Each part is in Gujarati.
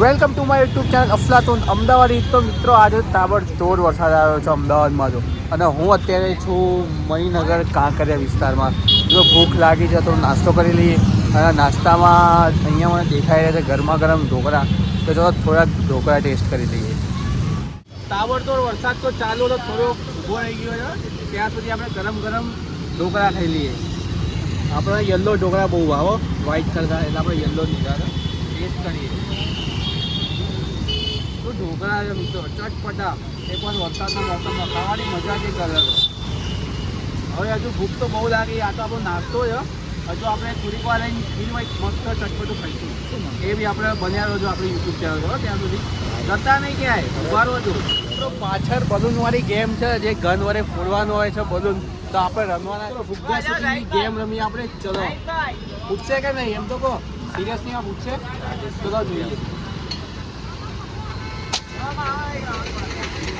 Welcome to my YouTube channel Aflatoon Amdavad. તો મિત્રો આજે તાબડતોડ વરસાદ આવ્યો છે અમદાવાદમાં અને હું અત્યારે છું મણિનગર કાંકરિયા વિસ્તારમાં. જો ભૂખ લાગી છે તો નાસ્તો કરી લઈએ અને નાસ્તામાં અહીંયા મને દેખાઈ રહ્યા છે ગરમા ગરમ ઢોકળા. તો ચલો થોડાક ઢોકળા ટેસ્ટ કરી લઈએ. તાબડતોડ વરસાદ તો ચાલુ હતો, થોડો ઊભો રહી ગયો છે, ત્યાં સુધી આપણે ગરમ ગરમ ઢોકળા ખાઈ લઈએ. આપણે યલો ઢોકળા બહુ ભાવો, વ્હાઈટ કલર એટલે આપણે યલો લીધા ટેસ્ટ કરીએ. તો ઢોકળા છે મિત્રો ચટપટા, એ પણ વરસાદના મોસમમાં ખાવાની મજા જે કરે છે. હવે હજુ ભૂખ તો બહુ લાગી, આ તો આપણો નાસ્તો છે. હજુ આપણે થોડીક વાર લઈને ફીલમાં મસ્ત ચટપટું ખાઈશું. એ બી આપણે બન્યા રહો આપણી યુટ્યુબ ચેનલ પર. ત્યાં સુધી જતા નહીં ક્યાંય, ઉભા રહો છો. તો પાછળ બલૂનવાળી ગેમ છે, જે ગન વડે ફોડવાનું હોય છે બલૂન. તો આપણે રમવાના ફુગ્ગા સુધીની ગેમ રમી આપણે. ચલો પૂછશે કે નહીં એમ તો કહો, સિરિયસલી આ પૂછશે? ચલો જોઈએ.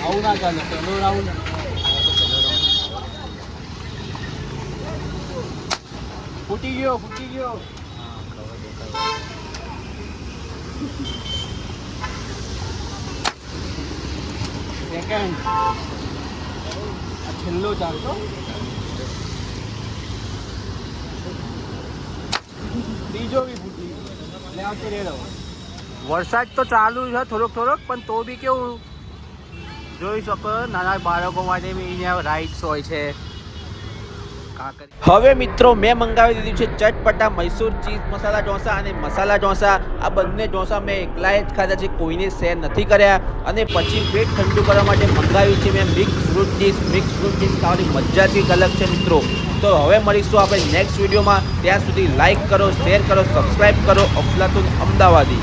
આવું ના ચાલે, ચલો રાઉન્ડ. ફૂટી ગયો. સેકન્ડ છેલ્લો ચાલતો. ત્રીજો બી ફૂટી ગયો. વરસાદ તો ચાલુ છે થોડોક, પણ તો બી કેવું જોઈ શકો નાના બાળકો માટે બી અહીંયા રાઇડ્સ હોય છે. હવે મિત્રો મેં મંગાવી દીધું છે ચટપટા મૈસૂર ચીઝ મસાલા ઢોસા અને મસાલા ઢોસા. આ બંને ઢોસા મેં એકલા જ ખાધા છે, કોઈને શેર નથી કર્યા. અને પછી પેટ ઠંડુ કરવા માટે મંગાવ્યું છે મેં મિક્સ ફ્રૂટ ડીશ ખાવાની મજા જ અલગ છે મિત્રો. તો હવે મળીશું આપણે નેક્સ્ટ વિડીયોમાં. ત્યાં સુધી લાઈક કરો, શેર કરો, સબસ્ક્રાઈબ કરો. અફલાતુન અમદાવાદી.